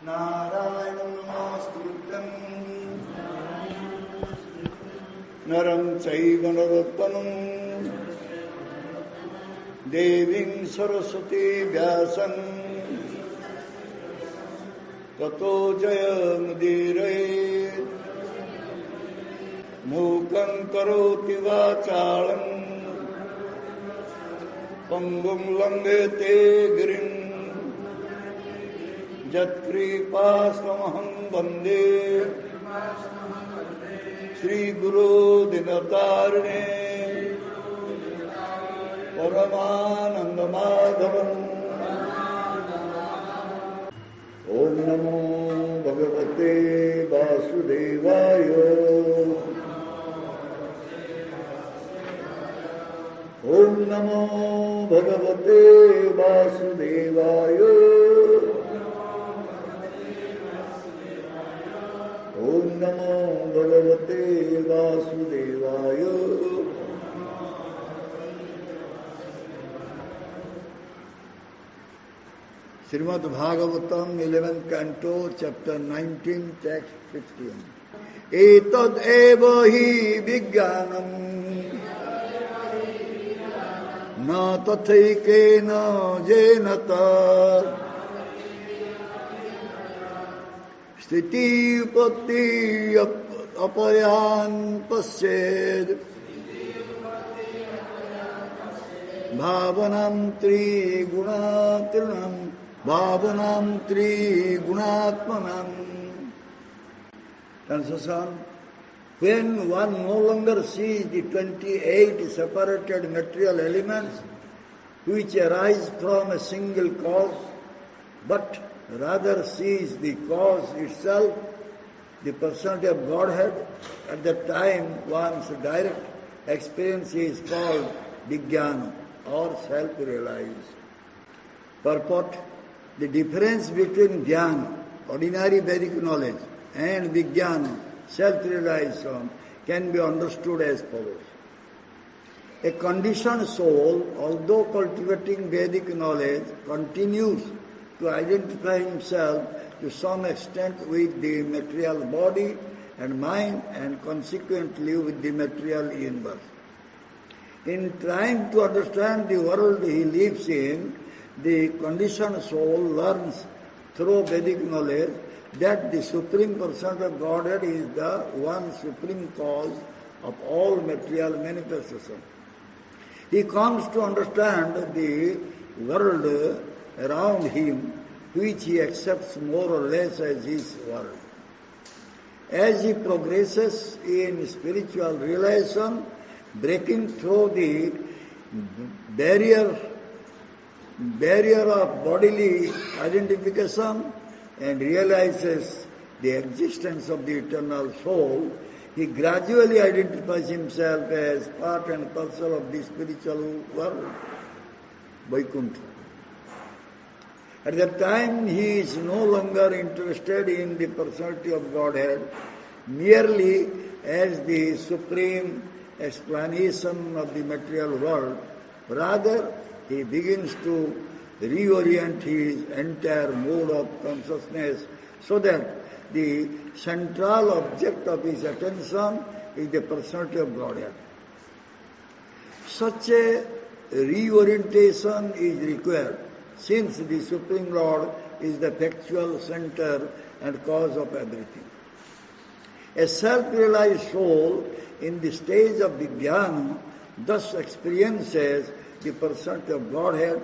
Narayanam namaskritam Naram chaiva narottamam Devim Saraswati Vyasam Tato Jayamudire Mukam Karoti Vachalam Pangum Langete Girim Jatkripasamaham Bande Sri Guru Dinatarne Paramananda Madhavam Om Namo Bhagavate Vasudevaya Om Namo Bhagavate Vasudevaya Om Namo Bhagavate Vasudevaya. Srimad Bhagavatam, 11th Canto, Chapter 19, Text 15. Etad eva hi vijnanam na tathaikena jenata Sthiti upatti apayan pasyed Bhavanam tri gunatrinam Bhavanam tri gunatmanam. Translation. When one no longer sees the 28 separated material elements which arise from a single cause, but rather sees the cause itself, the personality of Godhead, at that time one's direct experience is called Vijnana or self-realized. Purport: the difference between Jnana, ordinary Vedic knowledge, and Vijnana, self-realization, can be understood as follows. A conditioned soul, although cultivating Vedic knowledge, continues to identify himself to some extent with the material body and mind and consequently with the material universe. In trying to understand the world he lives in, the conditioned soul learns through Vedic knowledge that the Supreme Person of Godhead is the one supreme cause of all material manifestation. He comes to understand the world around him, which he accepts more or less as his world. As he progresses in spiritual realization, breaking through the barrier of bodily identification and realizes the existence of the eternal soul, he gradually identifies himself as part and parcel of the spiritual world, Vaikuntha. At that time, he is no longer interested in the personality of Godhead merely as the supreme explanation of the material world. Rather, he begins to reorient his entire mode of consciousness so that the central object of his attention is the personality of Godhead. Such a reorientation is required since the Supreme Lord is the factual center and cause of everything. A self-realized soul in the stage of the jnana thus experiences the personality of Godhead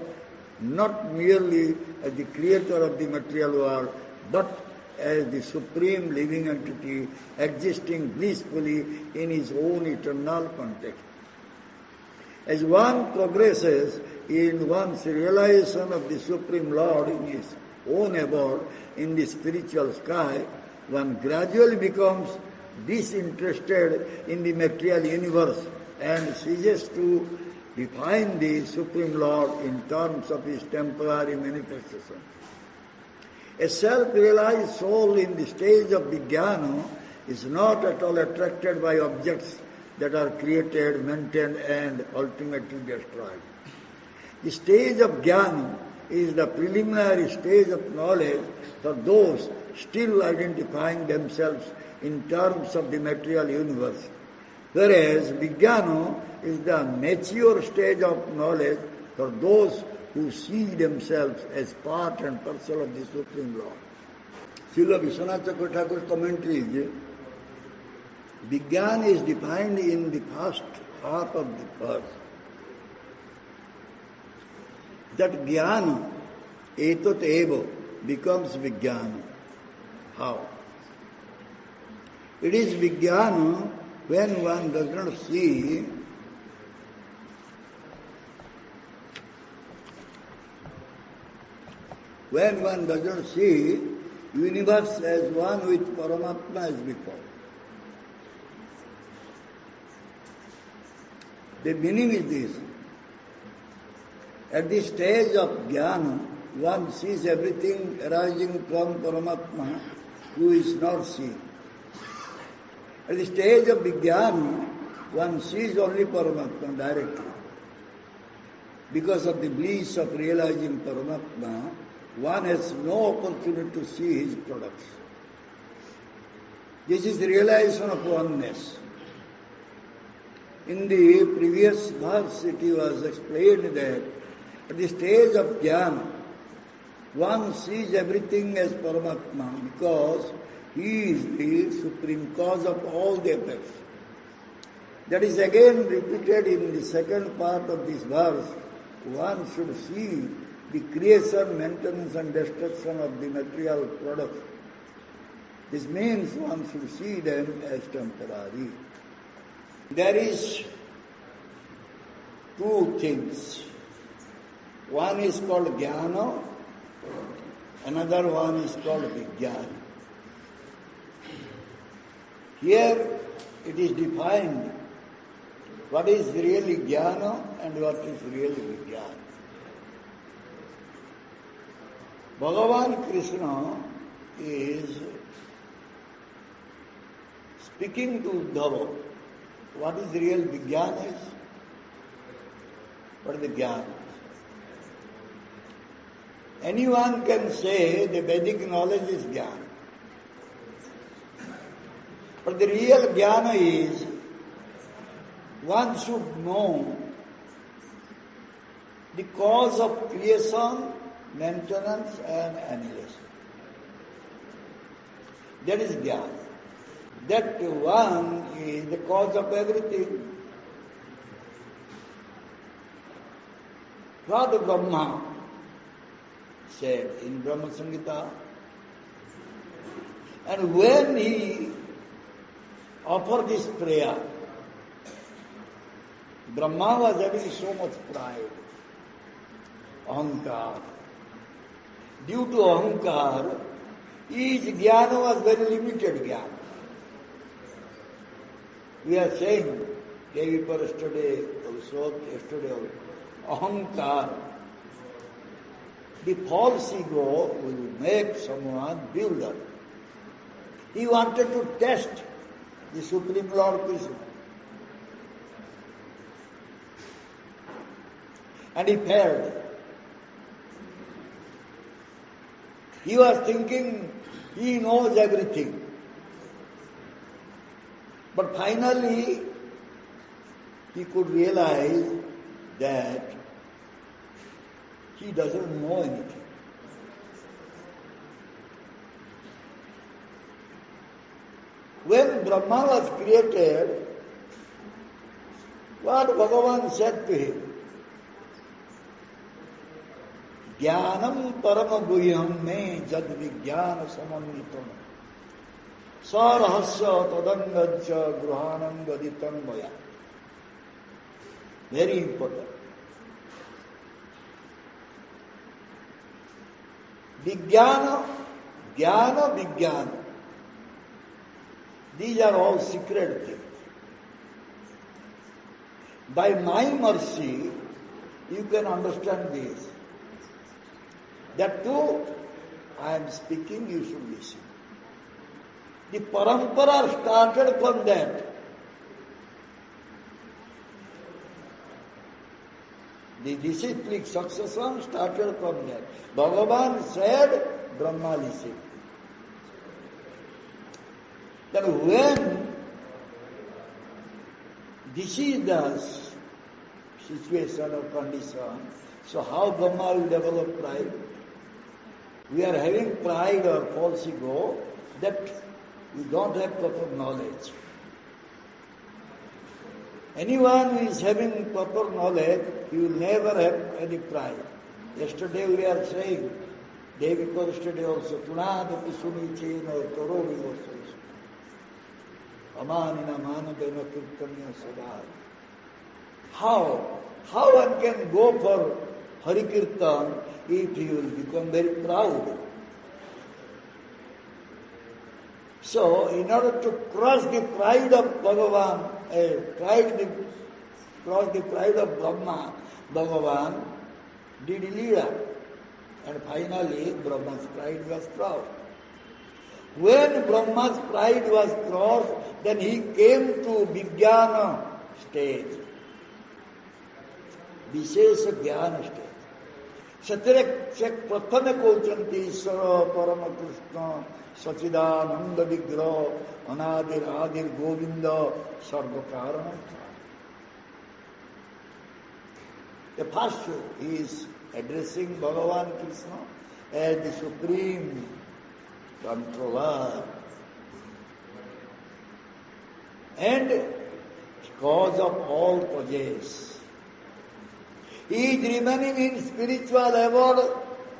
not merely as the creator of the material world, but as the supreme living entity existing blissfully in his own eternal context. As one progresses in one's realization of the Supreme Lord in his own abode in the spiritual sky, one gradually becomes disinterested in the material universe and ceases to define the Supreme Lord in terms of his temporary manifestation. A self-realized soul in the stage of Vijnana is not at all attracted by objects that are created, maintained and ultimately destroyed. The stage of Jnana is the preliminary stage of knowledge for those still identifying themselves in terms of the material universe. Whereas Vijnana is the mature stage of knowledge for those who see themselves as part and parcel of the Supreme Lord. Srila Vishwanath Chakravarti Thakur's commentary is, Vijnana is defined in the first half of the verse. That jnana, etat eva, becomes Vijnana. How? It is Vijnana when one does not see universe as one with Paramatma as before. The meaning is this. At this stage of jnana, one sees everything arising from Paramatma who is not seen. At the stage of Vijnana, one sees only Paramatma directly. Because of the bliss of realizing Paramatma, one has no opportunity to see his products. This is the realization of oneness. In the previous verse it was explained that at the stage of jnana, one sees everything as Paramatma because he is the supreme cause of all the effects. That is again repeated in the second part of this verse. One should see the creation, maintenance and destruction of the material products. This means one should see them as temporary. There is two things. One is called jnana, another one is called vijnana. Here it is defined what is really jnana and what is really vijnana. Bhagavan Krishna is speaking to Uddhava. What is real vijnana is? What is the jnana? Anyone can say the Vedic knowledge is jnana. But the real jnana is one should know the cause of creation, maintenance and annihilation. That is jnana. That one is the cause of everything. Father Brahma said in Brahma Samhita, and when he offered this prayer, Brahma was having so much pride, ahankar. Due to ahankar, his jnana was very limited jnana. We are saying, day before yesterday also, ahankar, the false ego will make someone builder. He wanted to test the Supreme Lord Krishna. And he failed. He was thinking he knows everything. But finally, he could realize that he doesn't know anything. When Brahma was created, what Bhagavan said to him? Jnanam parama guhyam me jad vijnana samanitam sarahasya tadangajya gruhanam gaditam maya. Very important. Vijnana, jnana, vijnana. These are all secret things. By my mercy, you can understand this. That too, I am speaking, you should listen. The parampara started from that. The disciplic succession started from there. Bhagavan said, Brahma listened. Then when this is the situation or condition, so how Brahma will develop pride? We are having pride or false ego that we don't have proper knowledge. Anyone who is having proper knowledge, he will never have any pride. Yesterday we are saying, day before yesterday also, Tunadapi Sunichena Torovi Vasus. Amanina Manadena Kirtanya Sada. How one can go for Hari Kirtan if he will become very proud? So, in order to cross the pride of Bhagavan, cross the pride of Brahma, Bhagavan did Leela. And finally, Brahma's pride was crossed. When Brahma's pride was crossed, then he came to Vijnana stage. Vishesha Jnana stage. ସେଥିରେ ସେ ପ୍ରଥମେ କହୁଛନ୍ତି ଈଶ୍ୱର ପରମ କୃଷ୍ଣ ସଚିଦାନନ୍ଦ ବିଗ୍ରହ ଅନାଦିର ଆଦିର ଗୋବିନ୍ଦ ସର୍ବ କାରଣ. The first he is addressing Bhagavan Krishna as the supreme controller and cause of all causes. He is remaining in spiritual abode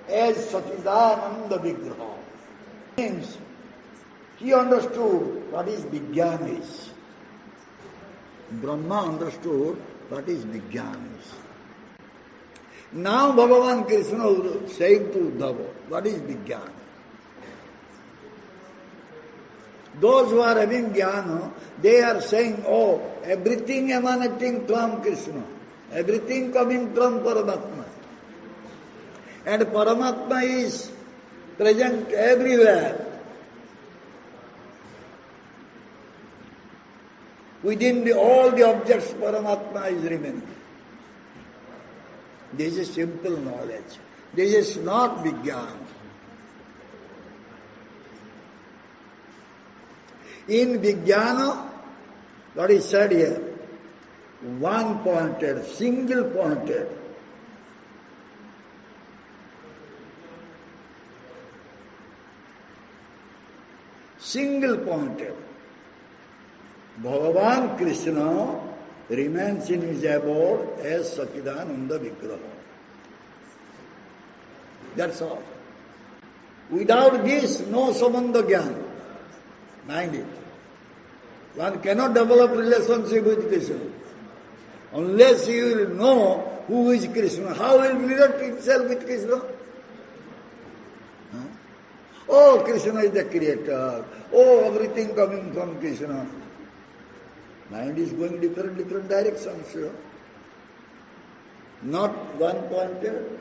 as Sachidananda Vigraha. Means he understood what is Vijnana is. Brahma understood what is Vijnana is. Now Bhagavan Krishna is saying to Uddhava, what is Vijnana? Those who are having Jnana, they are saying, oh, everything emanating from Krishna. Everything coming from Paramatma. And Paramatma is present everywhere. Within all the objects, Paramatma is remaining. This is simple knowledge. This is not Vijnana. In Vijnana, what is said here? One-pointed, single-pointed. Single-pointed. Bhagavan Krishna remains in his abode as Sachidananda Vigraha. That's all. Without this, no Sambandha Jnana. Mind it. One cannot develop relationship with Krishna. Unless he will know who is Krishna, how will he relate himself with Krishna? Huh? Oh, Krishna is the creator. Oh, everything coming from Krishna. Mind is going different directions. Not one-pointed.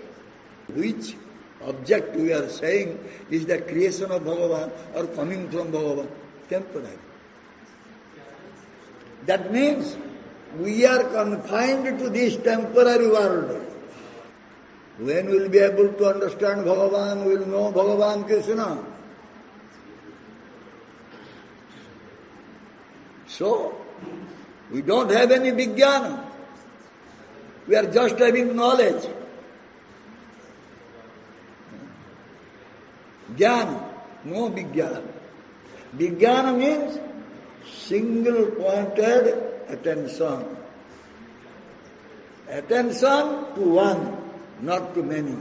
Which object we are saying is the creation of Bhagavan or coming from Bhagavan? Temporary. That means we are confined to this temporary world. When we will be able to understand Bhagavan, we will know Bhagavan Krishna. So, we don't have any Vijnana. We are just having knowledge. Jnana, no Vijnana. Vijnana means single-pointed attention. Attention to one, not to many.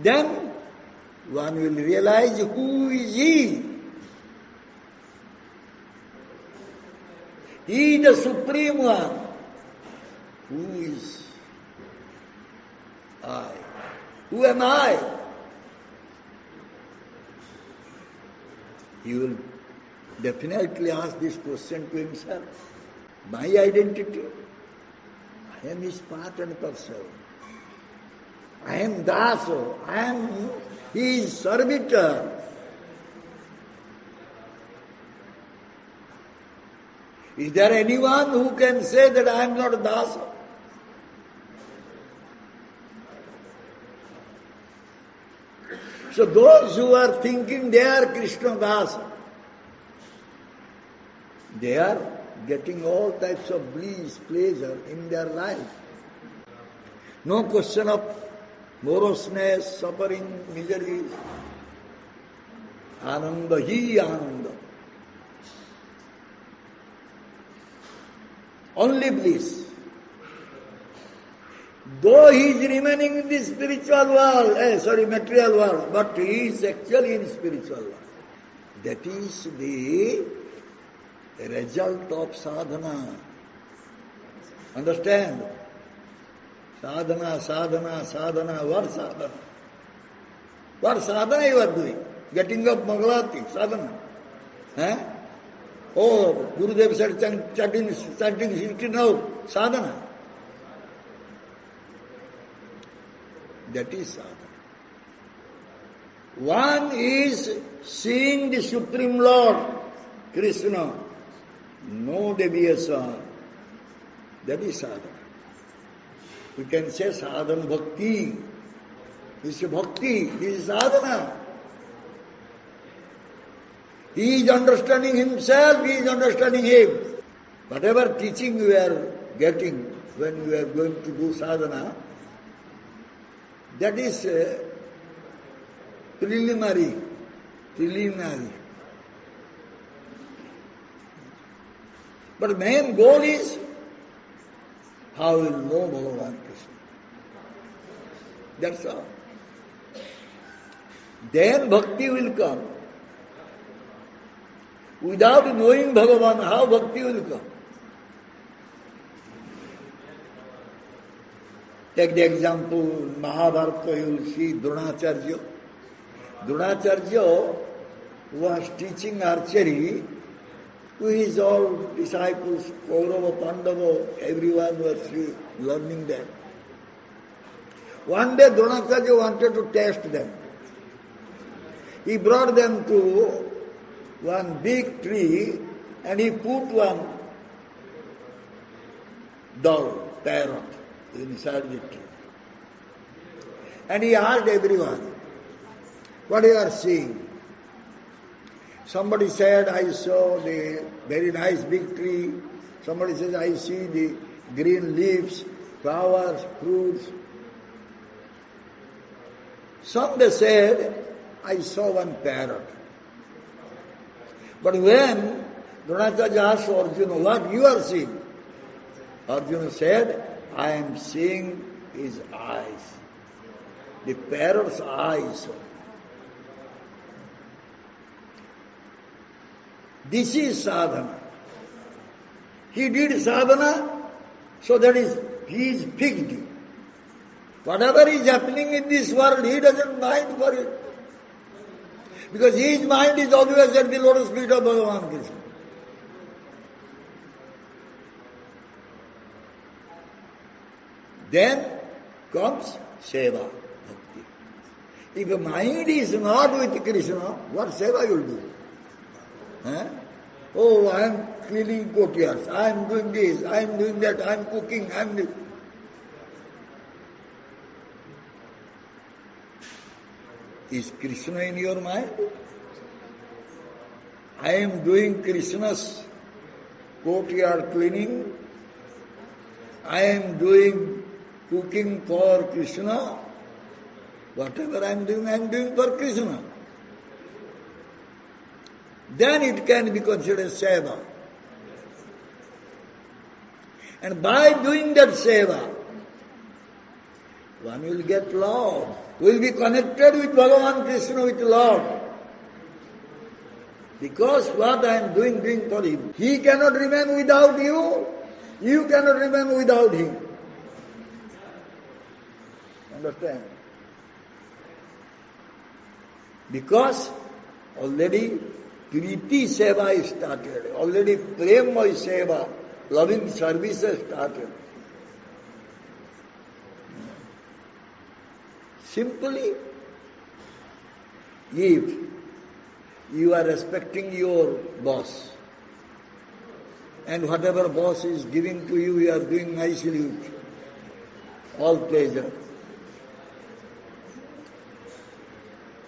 Then one will realize who is he. He is the Supreme One. Who is I? Who am I? He will definitely ask this question to himself. My identity? I am his part and parcel. I am Daso. I am his servitor. Is there anyone who can say that I am not a dasa? So those who are thinking they are Krishna dasa, they are getting all types of bliss, pleasure in their life. No question of moroseness, suffering, misery. Ananda hi ananda. Only bliss. Though he is remaining in the spiritual world, material world, but he is actually in spiritual world. That is the result of sadhana. Understand? Sadhana, sadhana, sadhana. What sadhana? What sadhana you are doing? Getting up Mangalati, sadhana. Oh, Gurudev said chanting 16 hours, sadhana. That is sadhana. One is seeing the Supreme Lord, Krishna, no deviation. That is sadhana. We can say sadhana bhakti. This is bhakti, this is sadhana. He is understanding himself, he is understanding him. Whatever teaching we are getting when we are going to do sadhana, that is preliminary. But main goal is how we will know Bhagavan Krishna. That's all. Then bhakti will come. Without knowing Bhagavan, how bhakti will come? Take the example, Mahabharata, you will see Dronacharya. Dronacharya was teaching archery to his all disciples, Kaurava, Pandava, everyone was learning that. One day Dronacharya wanted to test them. He brought them to one big tree and he put one dove, parrot, inside the tree. And he asked everyone, what you are seeing? Somebody said, I saw the very nice big tree. Somebody says, I see the green leaves, flowers, fruits. Some they said, I saw one parrot. But when Dronacharya asked Arjuna, what you are seeing? Arjuna said, I am seeing his eyes. The parrot's eyes. This is sadhana. He did sadhana, so that is, he is fixed. Whatever is happening in this world, he doesn't mind for it. Because his mind is always at the lotus feet of Bhagavan Krishna. Then comes seva, bhakti. If a mind is not with Krishna, what seva you will do? Oh, I am cleaning courtyards, I am doing this, I am doing that, I am cooking, I am this. Is Krishna in your mind? I am doing Krishna's courtyard cleaning. I am doing cooking for Krishna. Whatever I am doing for Krishna. Then it can be considered seva. And by doing that seva, one will get love. Will be connected with Bhagavan Krishna, with Lord. Because what I am doing for him. He cannot remain without you. You cannot remain without him. Understand? Because already Priti Seva is started. Already Prema Seva, loving service has started. Simply, if you are respecting your boss And whatever boss is giving to you, you are doing nicely. All pleasure.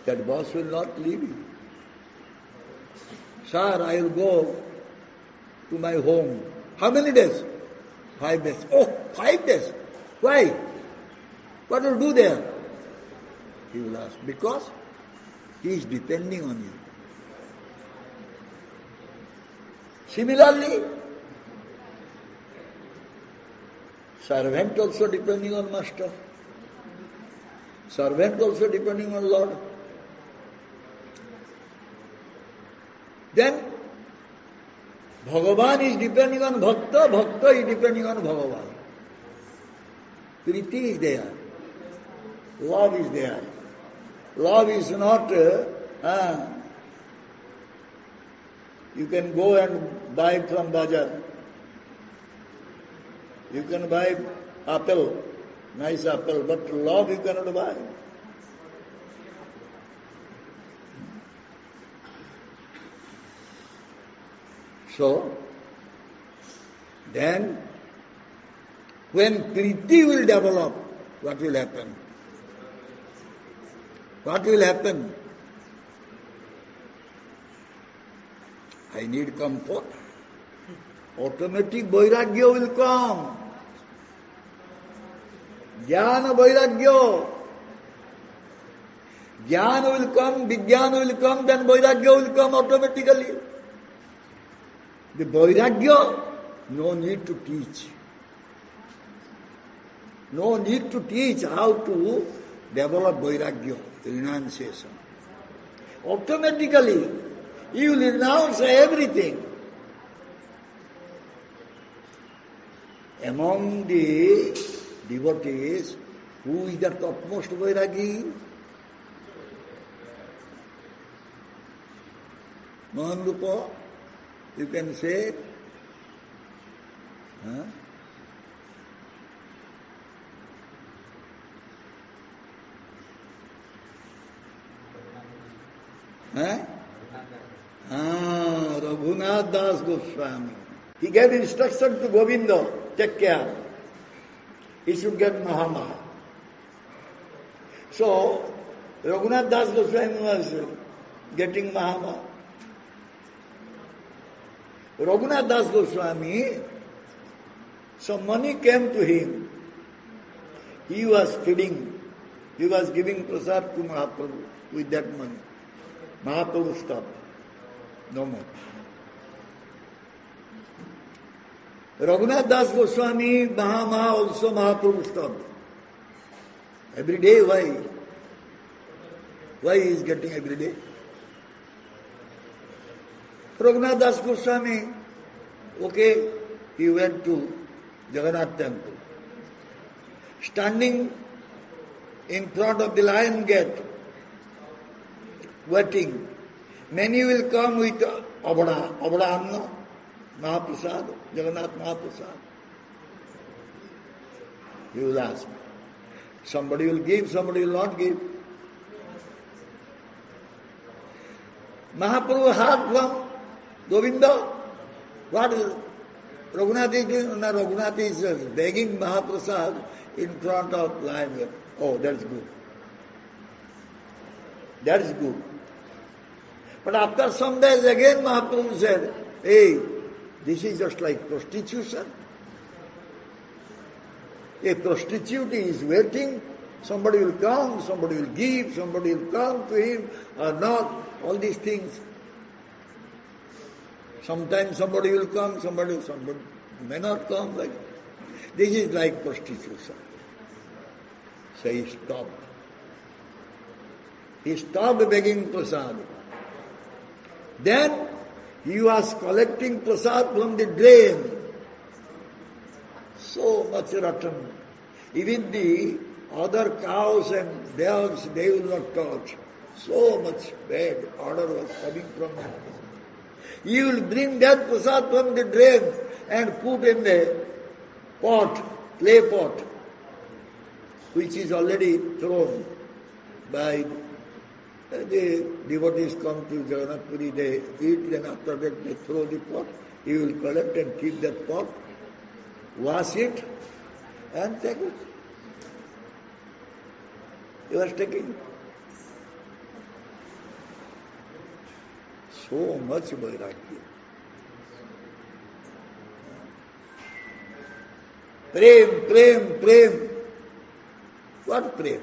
That boss will not leave you. Sir, I will go to my home. How many days? 5 days. Oh, 5 days. Why? What will do there? He will ask. Because he is depending on you. Similarly, servant also depending on master. Servant also depending on Lord. Then Bhagavan is depending on Bhakta, Bhakta is depending on Bhagavan. Priti is there. Love is there. Love is not, you can go and buy from Bazaar. You can buy apple, nice apple, but love you cannot buy. So, then, when Priti will develop, what will happen? What will happen? I need comfort. Automatic Vairagya will come. Jnana Vairagya. Jnana will come, Vijnana will come, then Vairagya will come automatically. The Vairagya, no need to teach. No need to teach how to develop Vairagya, renunciation. Automatically, you will renounce everything. Among the devotees, who is the topmost Vairagi? Maharupa, you can say, huh? Huh? Raghunath Das Goswami. He gave instruction to Govinda, take care. He should get Mahamaha. So, Raghunath Das Goswami was getting Mahamaha. Raghunath Das Goswami, some money came to him. He was feeding, he was giving prasad to Mahaprabhu with that money. Mahaprabhu stopped. No more. Raghunath Das Goswami, Mahamaha also Mahaprabhu stopped. Every day, why? Why he is getting every day? Raghunath Das Goswami, okay, he went to Jagannath temple. Standing in front of the lion gate, waiting. Many will come with Abada Anna, Mahaprasad, Jagannath Mahaprasad. He will ask. Somebody will give, somebody will not give. Mahaprabhu heard from Govinda. What is Raghunath is doing? No, Raghunath is begging Mahaprasad in front of lion gate. Oh, that's good. That's good. But after some days again Mahaprabhu said, hey, this is just like prostitution. A prostitute is waiting, somebody will come, somebody will give, somebody will come to him or not, all these things. Sometimes somebody will come, somebody may not come. Like this is like prostitution. So he stopped. He stopped begging prasad. Then he was collecting prasad from the drain. So much rotten. Even the other cows and dogs, they will not touch. So much bad odor was coming from them. He will bring that prasad from the drain and put in the pot, clay pot, which is already thrown by the devotees come to Jagannath Puri, they eat, then after that they throw the pot He will collect and keep that pot, wash it, and take it. He was taking so much vairagya. Prem, prem, prem. What prem?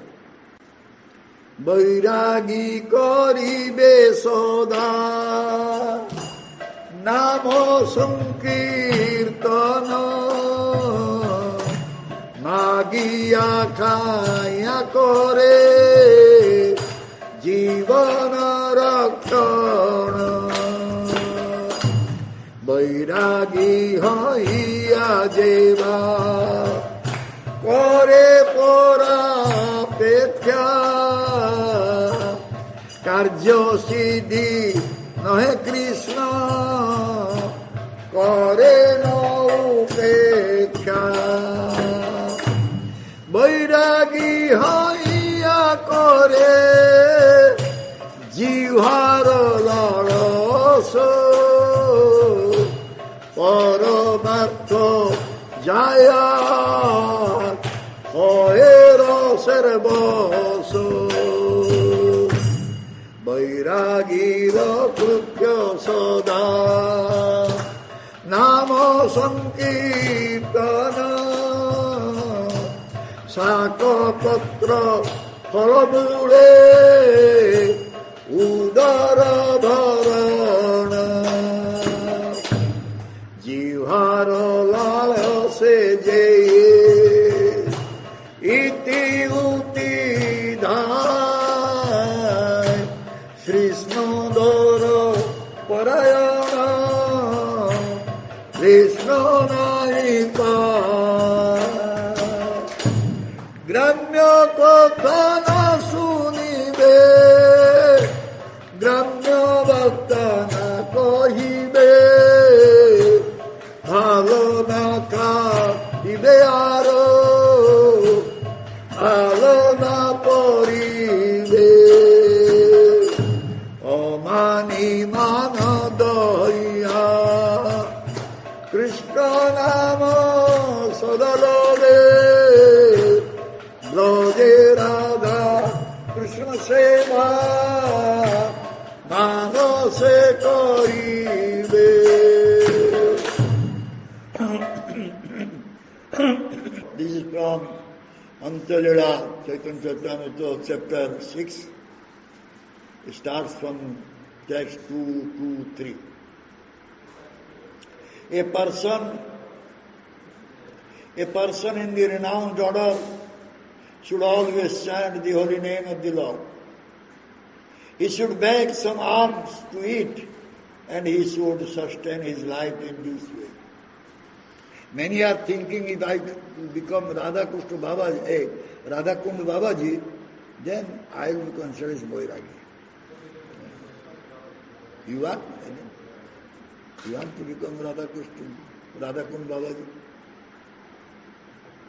Vairagi karibe soda, namo sankirtana, magiya khaya kore, jivana rakshana. Vairagi hoiya jeva, kore porapekya, Karjo siddhi nahe Krishna, kore no upekha. Vairagi hoiya kore, jivhar lalaso, paramartha jaya, hoera sarvaso. Vairagiro krupya sada, namo sankirtana, saka patra phalamule, udara dharana, jivhara lala se jaye, iti uti dha. Krishna doro parayana, Krishna nahipa. Gramya kathana sunibe, Gramya bhaktana kahibe, Bhalona kahibe aro, Bhalona paribe. Mani mana daya, Krishna nama sadalode, bloje radha, Krishna seva, mano se karibe. This is from Antalila, Chaitanya Charitamrita, chapter 6. It starts from text 223. A person in the renowned order should always chant the holy name of the Lord. He should beg some alms to eat, and he should sustain his life in this way. Many are thinking, if I become Radha Krishna Babaji, Radha Kund Babaji, then I will be considered as Vairagi. You want? You want to become Radha Krishna, Radha Kund Babaji?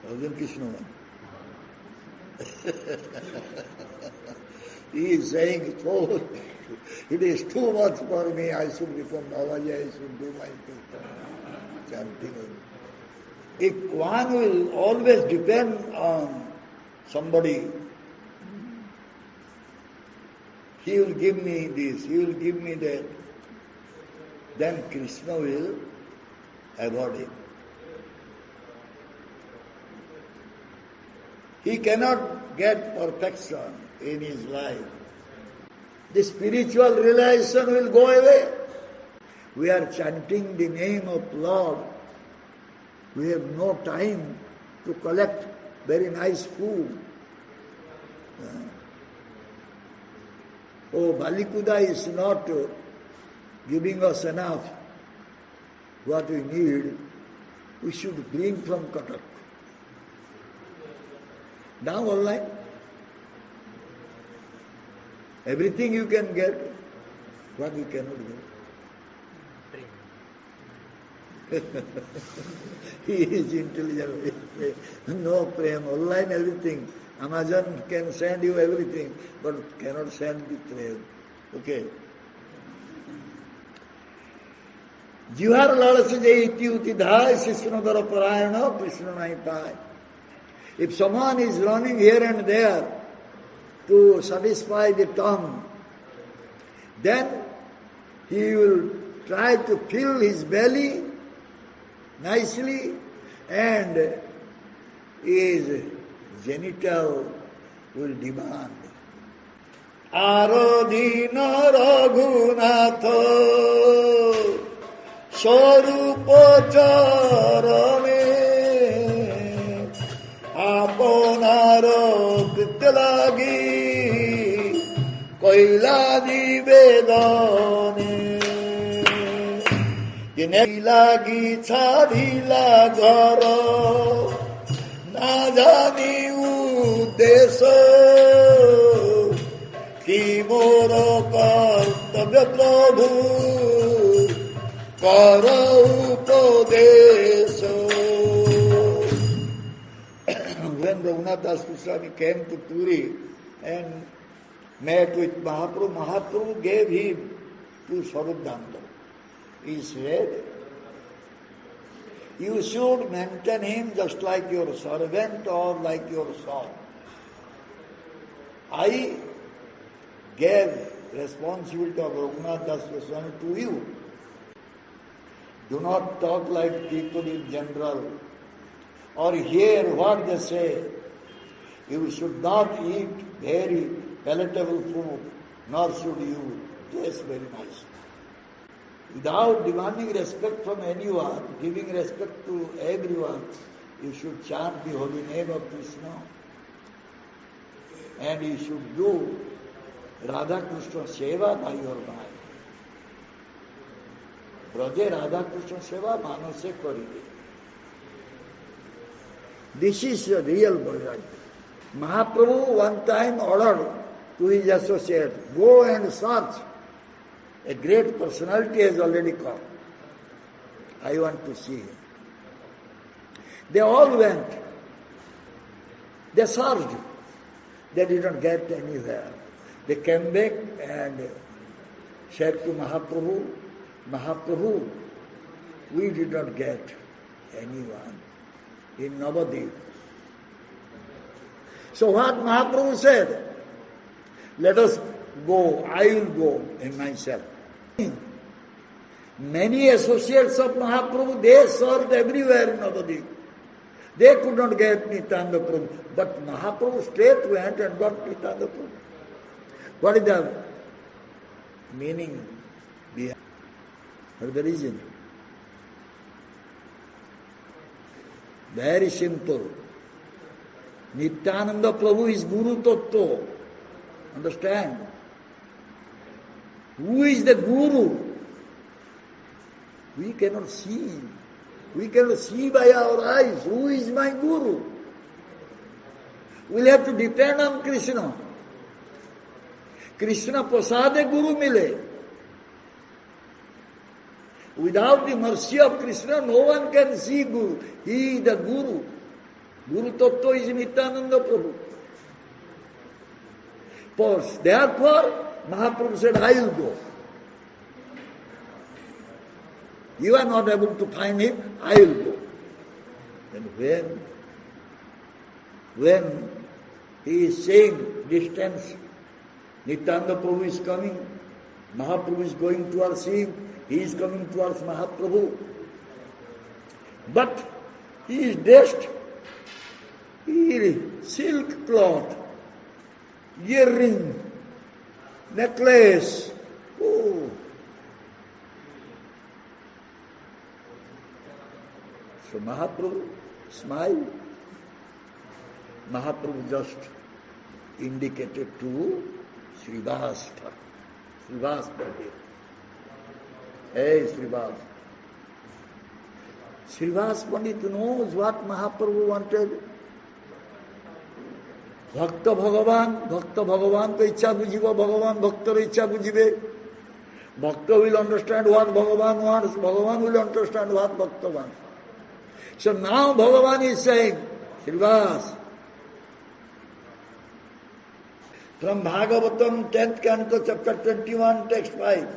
Arjun Krishna. He is saying, oh, it is too much for me, I should become Babaji, I should do my chanting. If one will always depend on somebody, he will give me this, he will give me that, then Krishna will avoid him. He cannot get perfection in his life. The spiritual realization will go away. We are chanting the name of Lord. We have no time to collect very nice food. Oh, Balikuda is not giving us enough. What we need, we should bring from Cuttack. Now online, everything you can get, what you cannot get. He is intelligent. No prem, online everything. Amazon can send you everything, but cannot send the prem. Okay. Jihar lalase je iti uti dhai, Sishnadara parayana, Krishna nahi pai. If someone is running here and there to satisfy the tongue, then he will try to fill his belly nicely and his genital will demand. Arodhina Raghunatha Sarupa Charane Aponaro Krityalagi Koila Nivedane Lagi Chadila Garo Najani Udeso Ki Moro Kartabya Prabhu Kara Upadeso. When Raghunath Das Goswami came to Puri and met with Mahaprabhu, Mahaprabhu gave him to Swarup-Danda. He said, you should maintain him just like your servant or like your son. I gave responsibility of Raghunath Das Goswami to you. Do not talk like people in general or hear what they say. You should not eat very palatable food, nor should you taste very nice. Without demanding respect from anyone, giving respect to everyone, you should chant the holy name of Krishna. And you should do Radha Krishna Seva by your mind. Braje Radha Krishna Seva manase karibe. This is the real bhajan. Mahaprabhu one time ordered to his associate, go and search. A great personality has already come. I want to see him. They all went. They searched. They didn't get anywhere. They came back and said to Mahaprabhu, Mahaprabhu, we did not get anyone in Navadip. So what Mahaprabhu said? Let us go, I will go in myself. Many associates of Mahaprabhu, they served everywhere in Navadip. They could not get Nityananda Prabhu. But Mahaprabhu straight went and got Nityananda Prabhu. What is the meaning behind? What is the reason? Very simple. Nityananda Prabhu is Guru Tattva. Understand? Who is the Guru? We cannot see. We cannot see by our eyes. Who is my Guru? We'll have to depend on Krishna. Krishna Prasade Guru mile. Without the mercy of Krishna, no one can see Guru. He is the Guru. Guru Tattva is Nityananda Prabhu. Therefore, Mahaprabhu said, I will go. You are not able to find him, I will go. And when he is saying distance, Nityananda Prabhu is coming, Mahaprabhu is going towards him, he is coming towards Mahaprabhu. But he is dressed in silk cloth, earring, necklace. Oh. So Mahaprabhu smiled. Mahaprabhu just indicated to Srivas Pandit. Hey Srivas. Srivas Pandit knows what Mahaprabhu wanted. Bhakta Bhagavan ko ichha bujibo, Bhagavan Bhaktar ichha bujibe. Bhakta will understand what Bhagavan wants, Bhagavan will understand what Bhakta wants. So now Bhagavan is saying, Srivas, from Bhagavatam 10th canto chapter 21 text 5,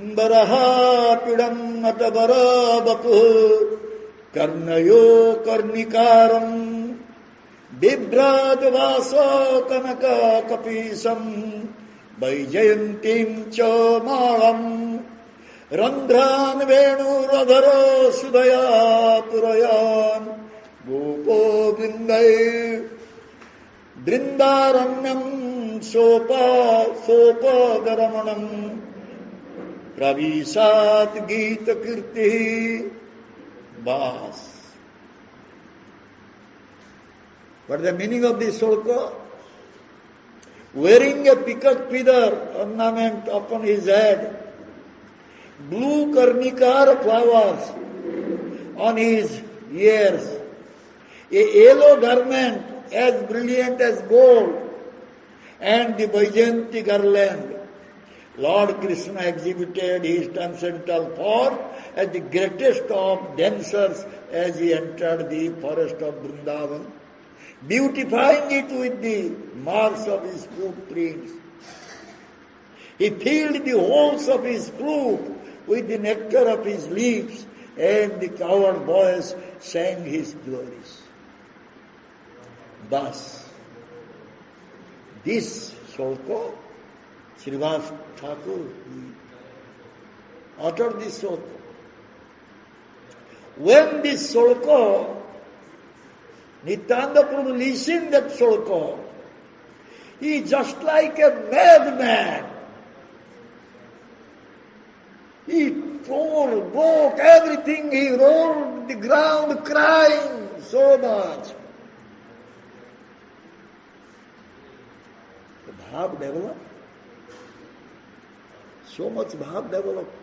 Baraha atabara bapu karnayo karnikaram bibrad vaso kanaka kapisam vaijayantim cha malam randhran venu radharo sudaya purayan gopo vindai Drindaranyam sopa garamanam pravisat gita kirti bas. What is the meaning of this sloka? Wearing a peacock feather ornament upon his head, blue karnikar flowers on his ears, a yellow garment as brilliant as gold, and the Vaijayanti garland. Lord Krishna exhibited his transcendental form as the greatest of dancers as he entered the forest of Vrindavan, beautifying it with the marks of his footprints. He filled the holes of his flute with the nectar of his lips, and the cowherd boys sang his glories. Thus, this sloka, Srivas Thakur uttered this sloka. When this sloka, Nityananda Prabhu listened that sloka, he just like a madman. He tore, broke everything, he rolled the ground crying so much. Bhav developed. So much bhav developed.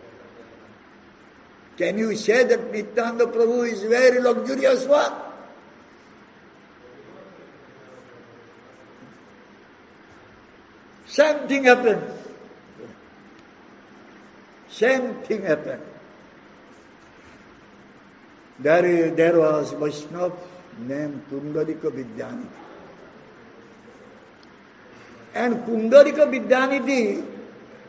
Can you say that Nityananda Prabhu is very luxurious one? Same thing happened. Same thing happened. There was Vaishnava named Pundarika Vidyanidhi. And Pundarika Vidyanidhi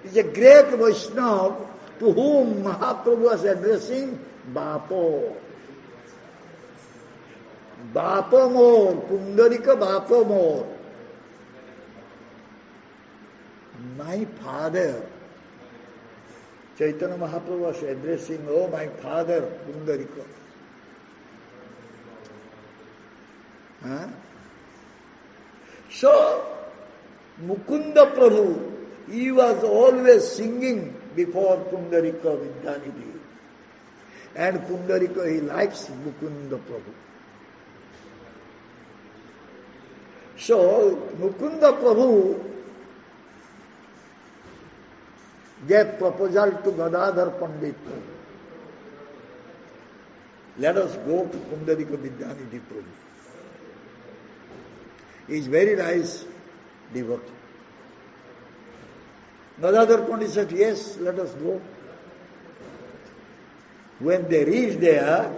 is a great Vaishnava to whom Mahaprabhu was addressing Bapo. Bapo more, Pundarika Bapo more. My father, Chaitanya Mahaprabhu was addressing, oh my father, Pundarika. Huh? So, Mukunda Prabhu, he was always singing before Pundarika Vidyanidhi. And Pundarika, he likes Mukunda Prabhu. So, Mukunda Prabhu gave proposal to Gadadhar Pandit. Let us go to Pundarika Vidyanidhi Prabhu. He is very nice devotee. Gadadhar Pandit said, yes, let us go. When they reached there,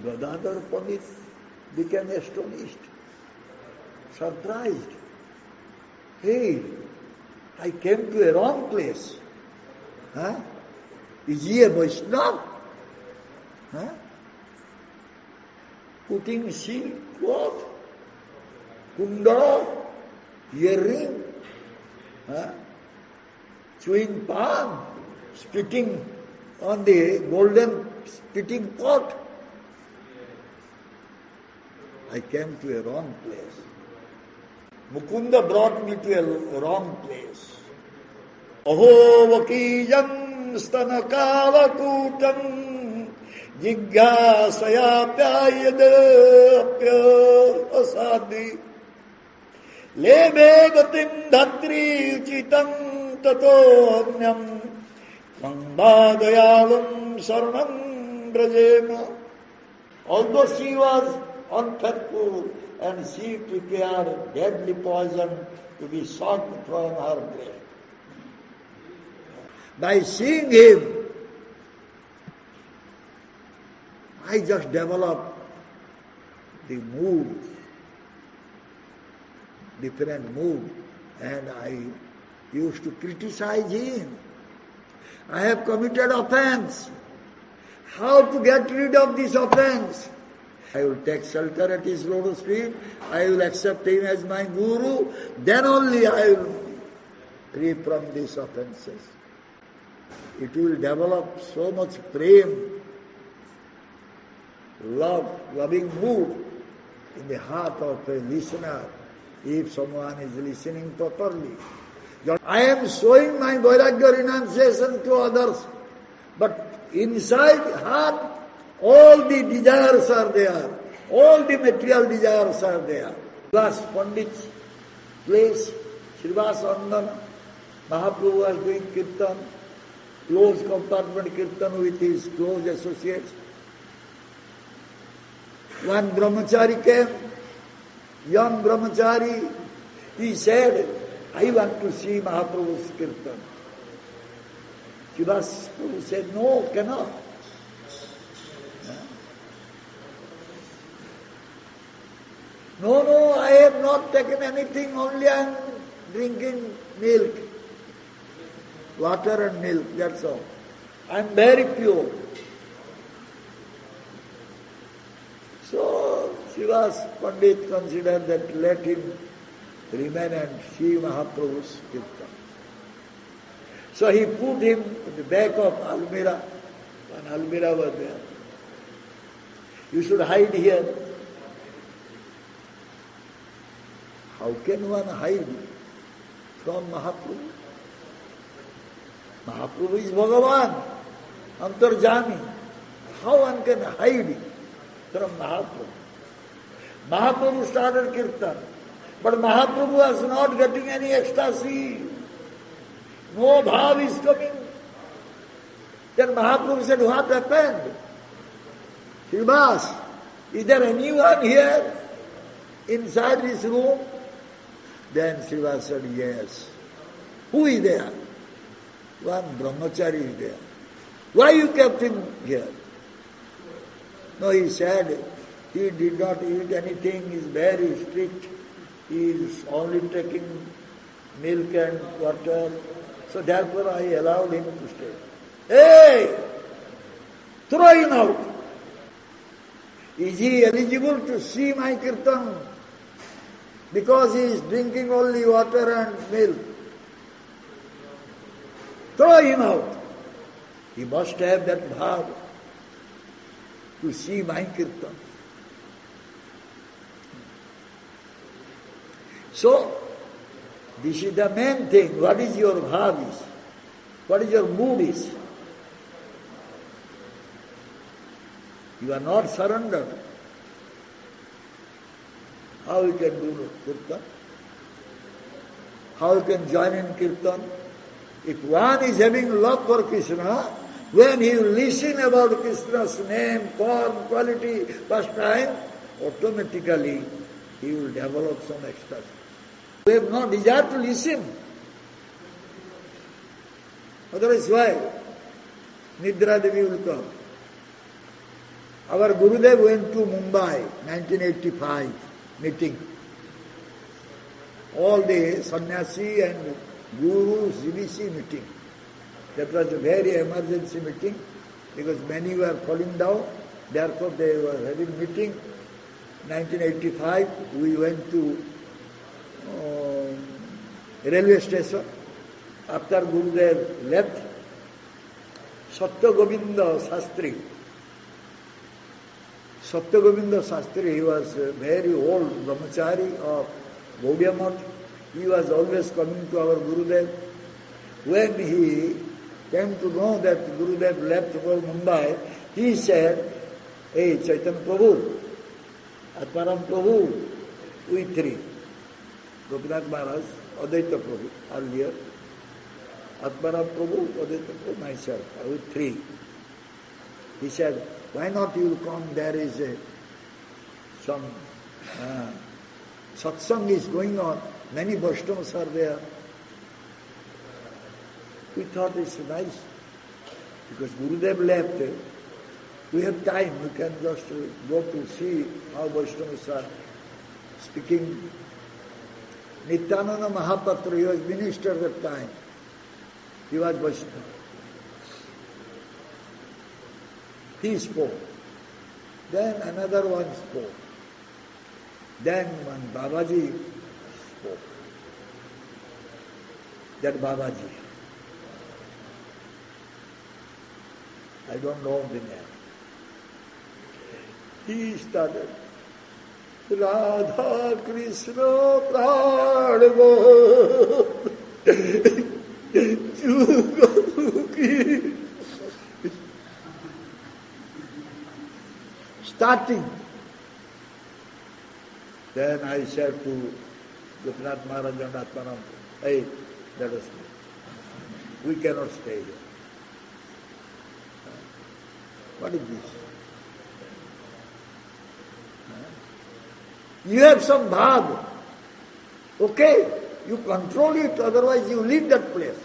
Gadadhar Pandit became astonished, surprised. Hey, I came to a wrong place. Huh? Is he a Vaishnava? Huh? Putting silk cloth, kunda, earring, chewing palm, spitting on the golden spitting pot. I came to a wrong place. Mukunda brought me to a wrong place. Aho vakijam stanakalakutam jigyasaya pyayadapya asadi lebe gatim dhatri uchitam tatonyam Sambhadayalam saranam brajema. Although she was unfaithful and she prepared deadly poison to be sucked from her breast. By seeing him, I just developed the mood, different mood, and I used to criticize him. I have committed offense. How to get rid of this offense? I will take shelter at his lotus feet. I will accept him as my guru. Then only I will be free from these offenses. It will develop so much prem, love, loving mood in the heart of a listener, if someone is listening properly. I am showing my vairagya renunciation to others, but inside heart, all the desires are there. All the material desires are there. Last Pandit's place, Srivas Andana, Mahaprabhu was doing kirtan, close compartment kirtan with his close associates. One brahmachari came, young brahmachari, he said, I want to see Mahaprabhu's kirtan. Srivas Prabhu said, no, cannot. No, I have not taken anything, only I am drinking milk. Water and milk, that's all. I am very pure. So, Srivas Pandit considered that let him remain and see Mahaprabhu's kirtan. So he put him in the back of Almira. When Almira was there. You should hide here. How can one hide from Mahaprabhu? Mahaprabhu is Bhagavan, Antarjami. How one can hide from Mahaprabhu? Mahaprabhu started kirtan, but Mahaprabhu was not getting any ecstasy. No bhav is coming. Then Mahaprabhu said, what happened? Srivas, is there anyone here inside this room? Then Srivas said, yes. Who is there? One brahmachari is there. Why you kept him here? No, he said, he did not eat anything, he is very strict. He is only taking milk and water. So therefore I allowed him to stay. Hey! Throw him out. Is he eligible to see my kirtan? Because he is drinking only water and milk. Throw him out. He must have that bhav to see my kirtan. So, this is the main thing. What is your bhav is? What is your mood is? You are not surrendered. How you can do kirtan? How you can join in kirtan? If one is having love for Krishna, when he will listen about Krishna's name, form, quality, pastime, automatically he will develop some ecstasy. We have no desire to listen. Otherwise why? Nidra Devi will come. Our Gurudev went to Mumbai, 1985, meeting. All the sannyasi and Guru CBC meeting. That was a very emergency meeting because many were falling down. Therefore they were having meeting. 1985 we went to railway station. After Gurudev left, Satyagovinda Shastri, he was a very old brahmachari of Gaudiya Math. He was always coming to our Gurudev. When he came to know that Gurudev left for Mumbai, he said, hey, Chaitanya Prabhu, Atmaram Prabhu, we three. Gopinath Maharaj, Advaita Prabhu, earlier. Atmaram Prabhu, Advaita Prabhu, myself, we three. He said, why not you come, there is some satsang is going on, many Vaishnavas are there. We thought it's nice, because Gurudev left, we have time, we can just go to see how Vaishnavas are speaking. Nityananda Mahapatra, he was minister at that time. He was Vaishnava. He spoke. Then another one spoke. Then one Babaji spoke. That Babaji, I don't know the name. He started, Radha Krishna Pranavo Chugamuki. Starting. Then I said to Gopinath Maharaj and Atmanam, hey, let us go. We cannot stay here. What is this? You have some bhav. Okay, you control it, otherwise you leave that place.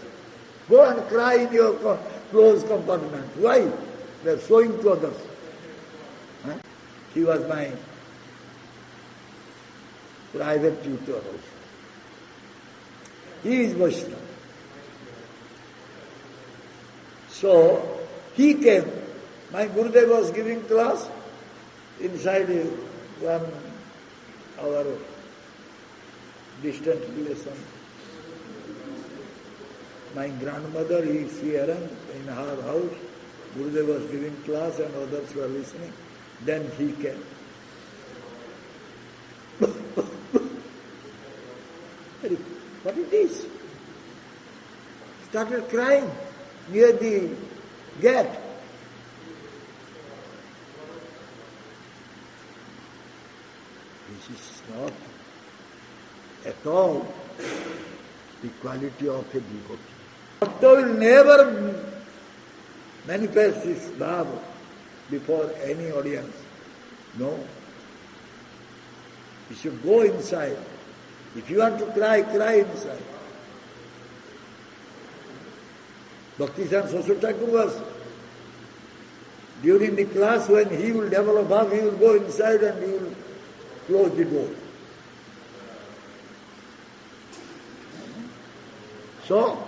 Go and cry in your closed compartment. Why? They are showing to others. He was my private tutor also. He is Vaishnava. So, he came. My Gurudev was giving class inside one our distant relation. My grandmother is here in her house. Gurudev was giving class and others were listening. Then he came. What is this? Started crying near the gate. This is not at all the quality of a devotee. Bhakta will never manifest his bhava before any audience. No. You should go inside. If you want to cry, cry inside. Bhakti-Siddhanta Saraswati Thakur was, during the class when he will develop bhava, he will go inside and he will close the door. So,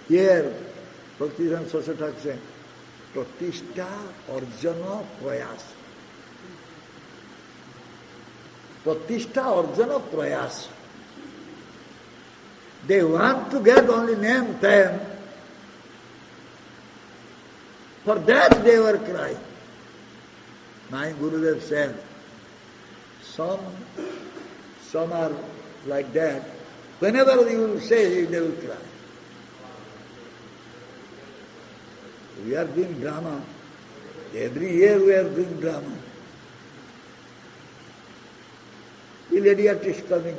here, Bhakti-Siddhanta Saraswati Thakur said, Pratishtha Arjana Prayas. Pratishtha Arjana Prayas. They want to get only name, fame. For that they were crying. My Gurudev said, some are like that. Whenever you will say, they will cry. We are doing drama. Every year we are doing drama. The lady artist coming.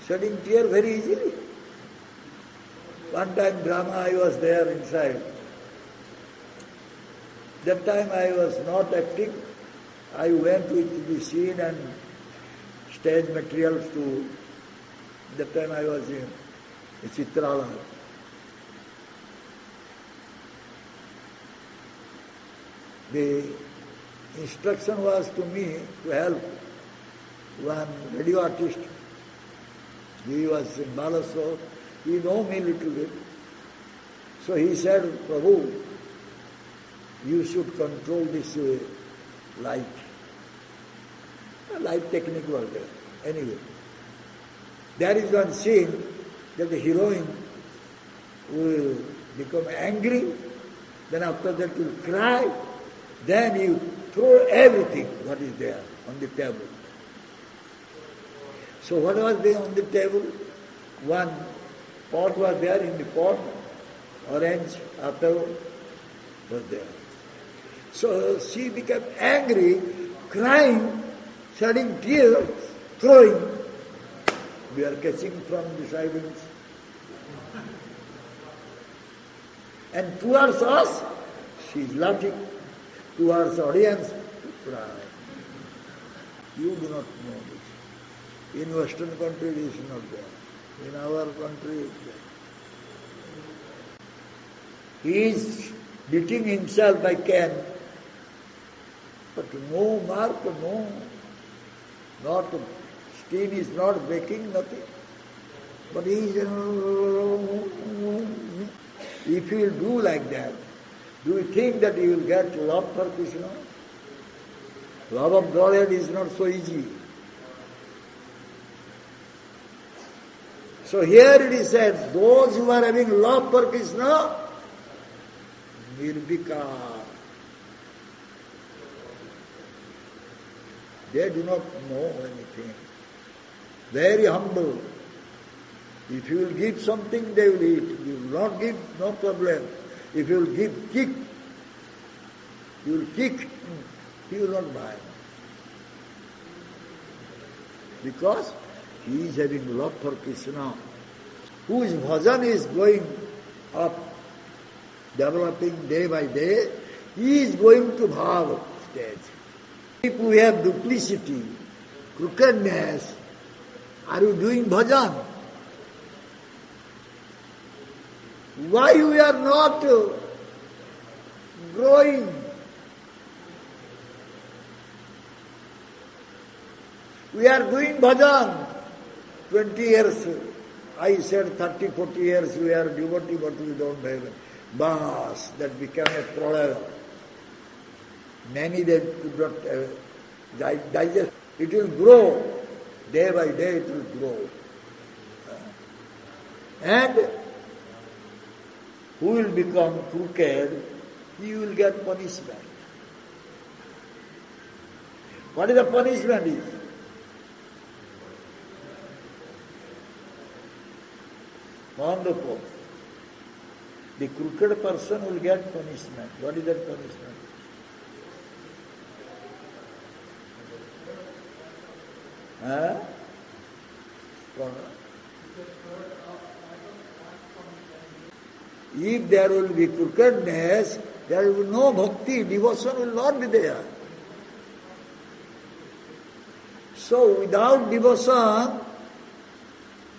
Shedding tear very easily. One time drama I was there inside. That time I was not acting. I went with the scene and stage materials to, that time I was in Chitrala. The instruction was to me to help one radio artist. He was in Balasore. He know me little bit. So he said, Prabhu, you should control this light. Light technique was there. Anyway, there is one scene that the heroine will become angry, then after that will cry, then you throw everything what is there on the table. So what was there on the table? One pot was there. In the pot, orange apple was there. So she became angry, crying, shedding tears, throwing. We are catching from the silence. And towards us, she is laughing. Towards the audience, cry. You do not know this. In Western country, this is not there. In our country, it is there. He is beating himself by cane, but no mark, no, not skin is not breaking, nothing. But he is, if you will do like that, do you think that you will get love for Krishna? Love of Godhead is not so easy. So here it is said, those who are having love for Krishna, nirvikar. They do not know anything. Very humble. If you will give something, they will eat. If you will not give, no problem. If you will give kick, you will kick, he will not buy. Because he is having love for Krishna, whose bhajan is going up, developing day by day. He is going to bhav stage. If we have duplicity, crookedness, are you doing bhajan? Why we are not growing? We are doing bhajan 20 years. I said 30, 40 years we are devotee, but we don't have it. Bas, that became a pralaya. Many they could not digest. It will grow. Day by day it will grow. And who will become crooked, he will get punishment. What is the punishment is? Wonderful. The crooked person will get punishment. What is that punishment? Huh? If there will be crookedness, there will be no bhakti, devotion will not be there. So without devotion,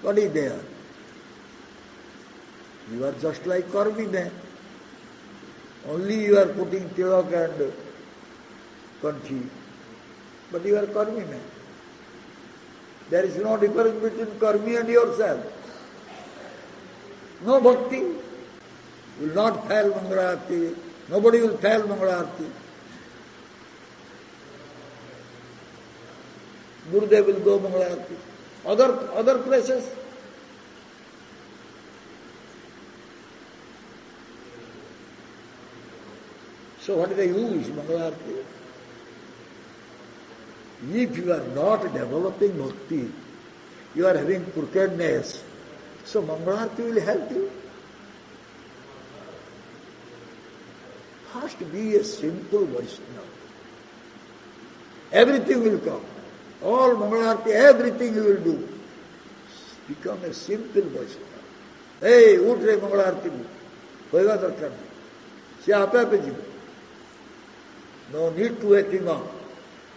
what is there? You are just like karmi man. Only you are putting tilak and kanchi. But you are karmi man. There is no difference between karmi and yourself. No bhakti. Will not fail Mangalarti. Nobody will fail Mangalarti. Gurudev will go Mangalarti. Other places. So what is the use, Mangalarti? If you are not developing bhakti, you are having crookedness, so Mangalarti will help you. First be a simple Vaishnava. Everything will come. All Mangalarti, everything you will do. Become a simple Vaishnava. Hey, uth re Mangalarti mu. Hoiga darkar nahi. Se ape ape jibo. No need to wake him up.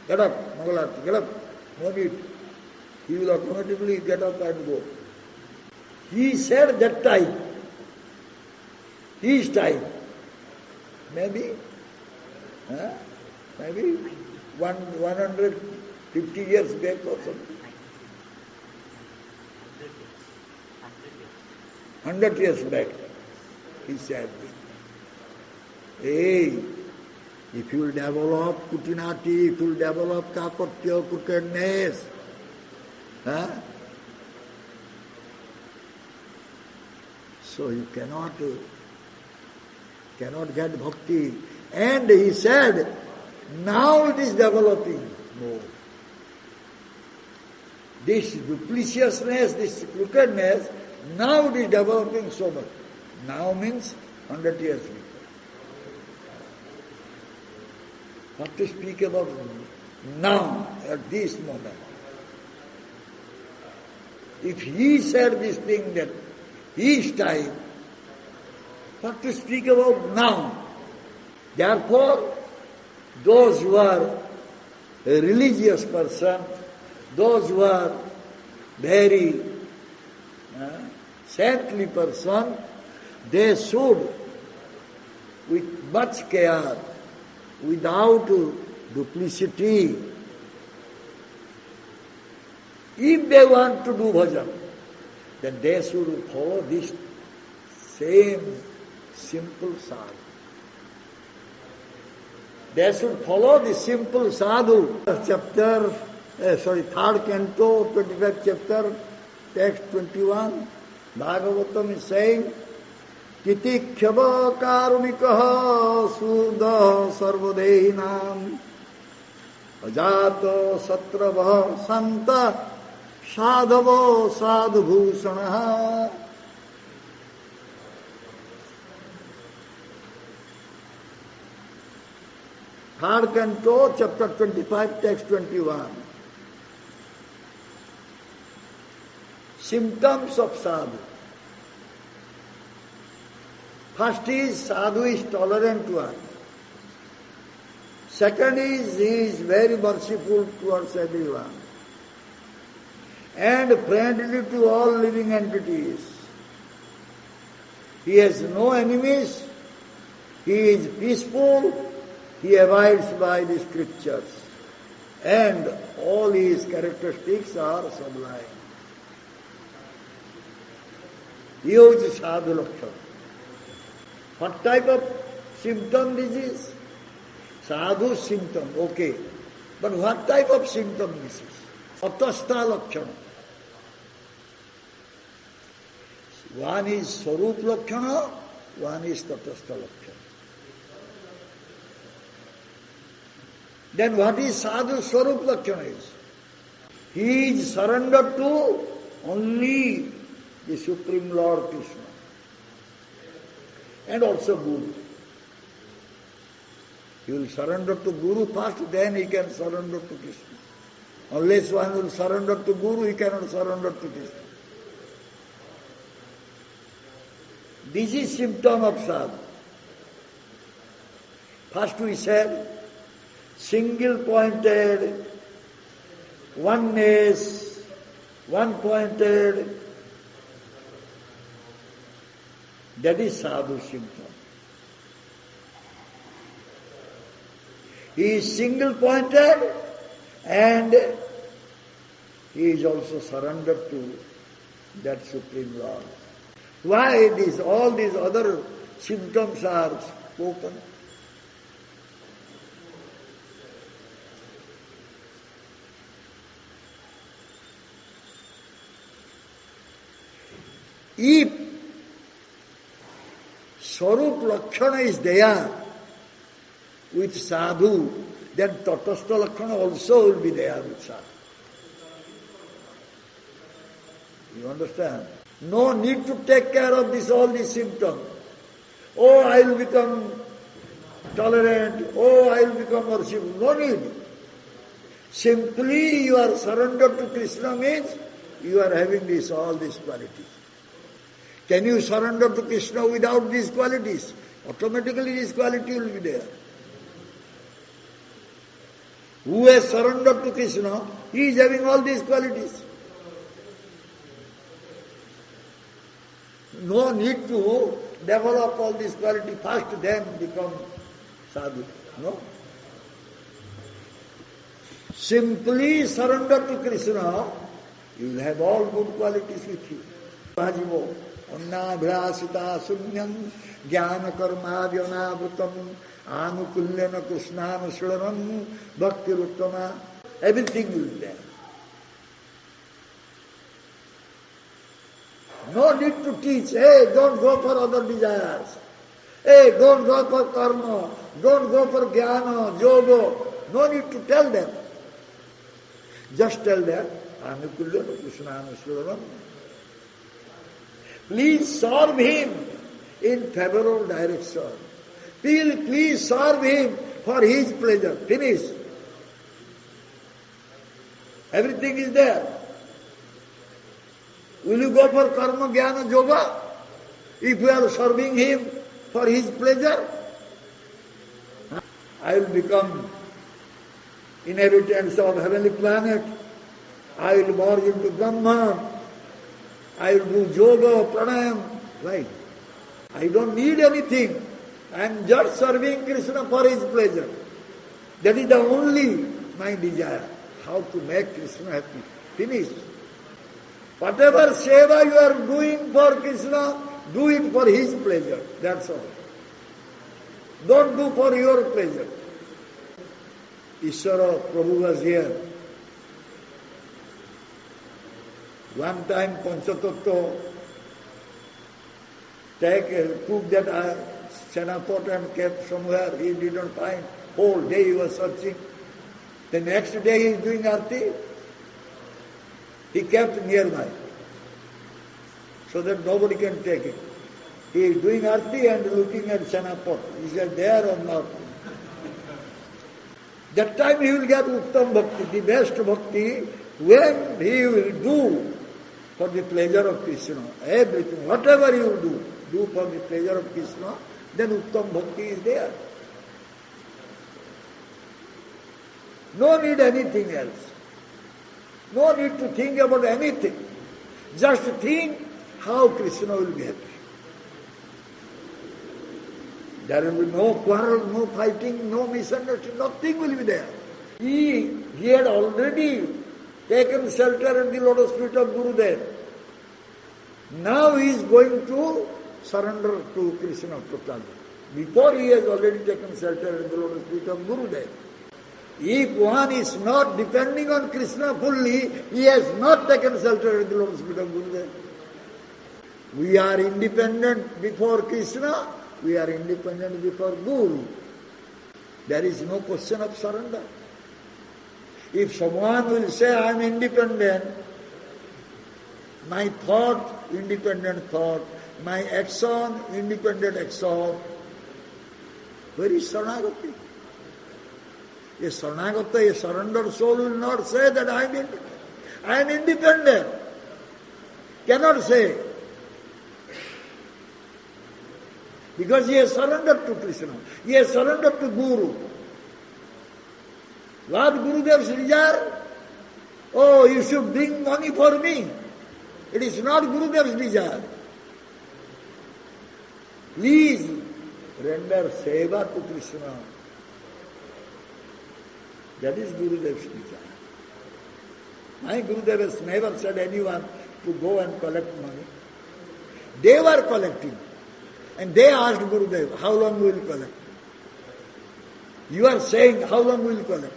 Get up, Mangalarti, get up. No need. He will automatically get up and go. He said that time. His time. Maybe 150 years back or something. 100 years back, he said, hey, if you will develop kutinati, if you will develop kakotya, crookedness, so you cannot get bhakti. And he said, now it is developing more. This dupliciousness, this crookedness, now it is developing so much. Now means 100 years before. What to speak about now, at this moment. If he said this thing that his time, what to speak about now? Therefore, those who are a religious person, those who are very saintly person, they should, with much care, without duplicity, if they want to do bhajan, then they should follow this same simple sadhu. They should follow the simple sadhu. Third canto, 25th chapter, text 21, Bhagavatam is saying, Titikhyava karunikaha sudha sarvadehinam ajato satrava santa sadhavo sadhubhusanaha. Third canto, chapter 25, text 21. Symptoms of sadhu. First is sadhu is tolerant one. Second is he is very merciful towards everyone and friendly to all living entities. He has no enemies. He is peaceful. He abides by the scriptures. And all his characteristics are sublime. Huge sadhu lakshana. What type of symptom this is? Sadhu symptom, okay. But what type of symptom this is? Tatastha lakshana. One is Swarup lakshana, one is Tatastha lakshana. Then what is sadhu Swarup lakshana is? He is surrendered to only the Supreme Lord Krishna. And also Guru. He will surrender to Guru first, then he can surrender to Krishna. Unless one will surrender to Guru, he cannot surrender to Krishna. This is symptom of sadhu. First we said, single-pointed, oneness, one-pointed. That is sadhu symptom. He is single-pointed and he is also surrendered to that Supreme Lord. Why all these other symptoms are spoken? If Swarup Lakshana is there with sadhu, then Tatastha Lakshana also will be there with sadhu. You understand? No need to take care of all these symptoms. Oh, I will become tolerant. Oh, I will become merciful. No need. Simply you are surrendered to Krishna means you are having all these qualities. Can you surrender to Krishna without these qualities? Automatically this quality will be there. Who has surrendered to Krishna, he is having all these qualities. No need to develop all these qualities first, then become sadhu. No. Simply surrender to Krishna, you will have all good qualities with you. Bhajivo. Annabhyasita sunyam jnana karma vyanavutam anukulyana krishnanusharanam bhakti ruttama. Everything will be there. No need to teach, hey, don't go for other desires. Hey, don't go for karma. Don't go for jnana, yoga. No need to tell them. Just tell them, anukulyana krishnanusharanam. Please serve him in favorable direction. Please serve him for his pleasure. Finish. Everything is there. Will you go for karma, jnana, yoga if you are serving him for his pleasure? I will become inhabitants of heavenly planet. I will merge into Brahma. I will do yoga, pranayam. Right. I don't need anything. I am just serving Krishna for his pleasure. That is the only my desire. How to make Krishna happy. Finish. Whatever seva you are doing for Krishna, do it for his pleasure. That's all. Don't do for your pleasure. Ishvara Prabhu was here. One time Panchatattva took that Senapot and kept somewhere. He didn't find. Whole day he was searching. The next day he is doing arti. He kept nearby so that nobody can take it. He is doing arti and looking at Senapot. Is it there or not? That time he will get Uttam Bhakti, the best Bhakti, when he will do for the pleasure of Krishna. Everything, whatever you do for the pleasure of Krishna, then Uttam Bhakti is there. No need anything else. No need to think about anything. Just think how Krishna will be happy. There will be no quarrel, no fighting, no misunderstanding, nothing will be there. He had already taken shelter in the lotus feet of Gurudev. Now he is going to surrender to Krishna totally. Before he has already taken shelter in the lotus feet of Gurudev. If one is not depending on Krishna fully, he has not taken shelter in the lotus feet of Gurudev. We are independent before Krishna, we are independent before Guru. There is no question of surrender. If someone will say, I am independent, my thought, independent thought, my action, independent action, where is Saranagati? A Saranagata, a surrendered soul will not say that I am independent. Cannot say. Because he has surrendered to Krishna. He has surrendered to Guru. What Gurudev's desire? Oh, you should bring money for me. It is not Gurudev's desire. Please render seva to Krishna. That is Gurudev's desire. My Gurudev has never said anyone to go and collect money. They were collecting. And they asked Gurudev, how long will you collect? You are saying, how long will you collect?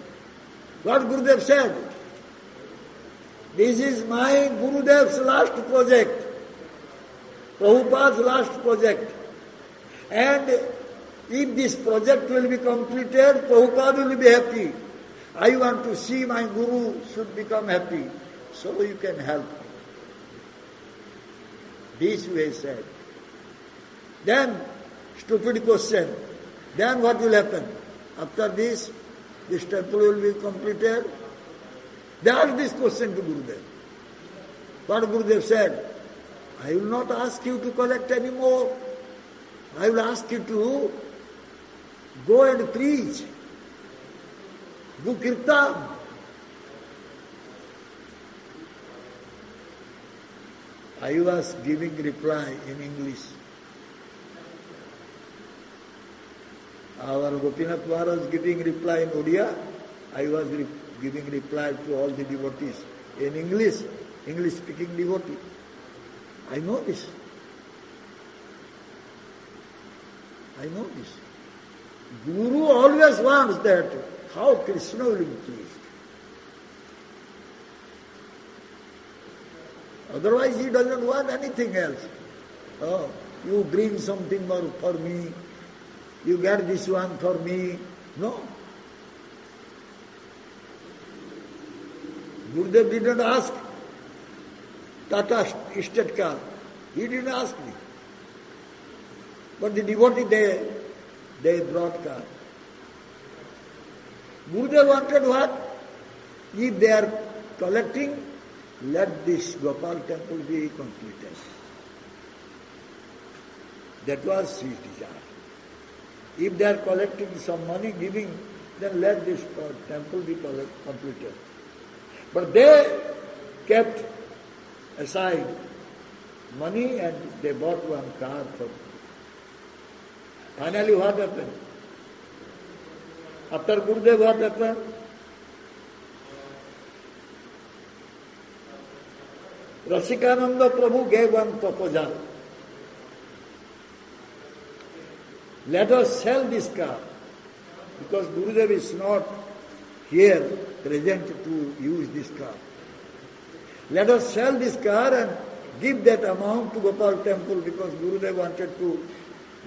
What Gurudev said? This is my Gurudev's last project. Prabhupada's last project. And if this project will be completed, Prabhupada will be happy. I want to see my Guru should become happy. So you can help me. This way said. Then, stupid question. Then what will happen? After this temple will be completed. They asked this question to Gurudev. What Gurudev said? I will not ask you to collect any more. I will ask you to go and preach. Do kirtan. I was giving reply in English. Our Gopinath Maharaj was giving reply in Odia. I was giving reply to all the devotees in English, English-speaking devotee. I know this. I know this. Guru always wants that how Krishna will be pleased. Otherwise he doesn't want anything else. Oh, you bring something more for me. You get this one for me. No. Gurudev didn't ask Tata estate car. He didn't ask me. But the devotee, they brought car. Gurudev wanted what? If they are collecting, let this Gopal temple be completed. That was his desire. If they are collecting some money, giving, then let this temple be completed. But they kept aside money and they bought one car for me. Finally what happened? After Gurudev what happened? Rasikananda Prabhu gave one proposal. Let us sell this car, because Gurudev is not here present to use this car. Let us sell this car and give that amount to Gopal temple, because Gurudev wanted to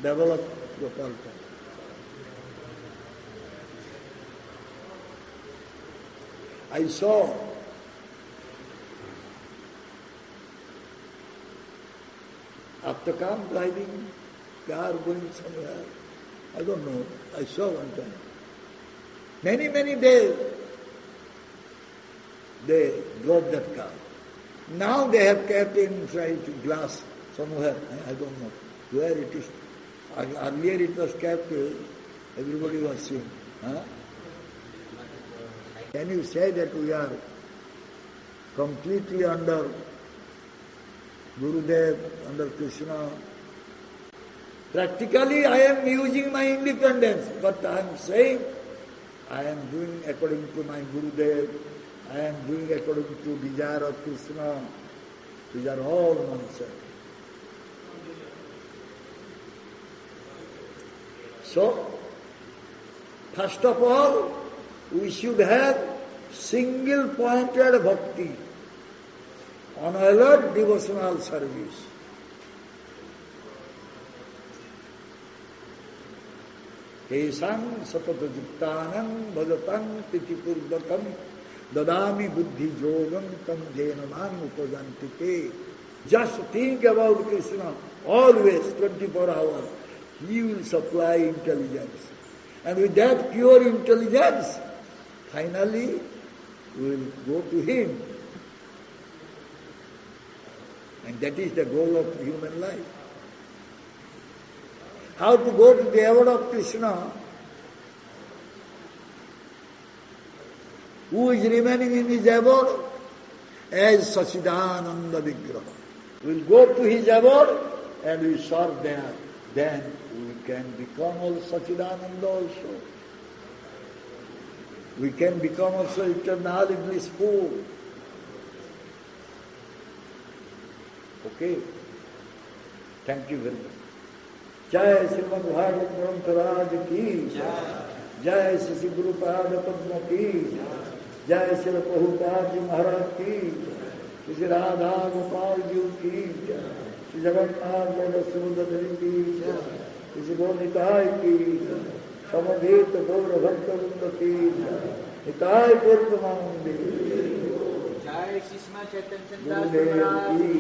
develop Gopal temple. I saw after come driving car going somewhere. I don't know. I saw one time. Many days they drove that car. Now they have kept inside glass somewhere. I don't know where it is. Earlier it was kept, everybody was seeing. Huh? Can you say that we are completely under Gurudev, under Krishna? Practically I am using my independence, but I am saying I am doing according to my Gurudev, I am doing according to desire of Krishna. These are all nonsense. So, first of all, we should have single-pointed bhakti, unalloyed devotional service. Kesang sapatajuktanam bhajatang pitipurvakam dadami buddhi yogam tam jenamam upajantite. Just think about Krishna always, 24 hours. He will supply intelligence. And with that pure intelligence, finally we will go to Him. And that is the goal of human life. How to go to the abode of Krishna? Who is remaining in his abode? As Sachidananda Vigraha. We will go to his abode and we serve there. Then we can become also Sachidananda also. We can become also eternally blissful. Okay? Thank you very much. Jai Srimad Bhagavad Grantaraj ki, Jai Sri Guru Pada Padma ki, Jai Sri Prabhupada Maharaj ki, Sri Radha Gopal Ji ki, Sri Jagannath Lord Sudhadari ki, Sri Gornitai ki, Samadhet Gaura Bhakta Vrinda ki, Nitai Purvamanandi, Jai Krishna Chaitanya Maharaj ki.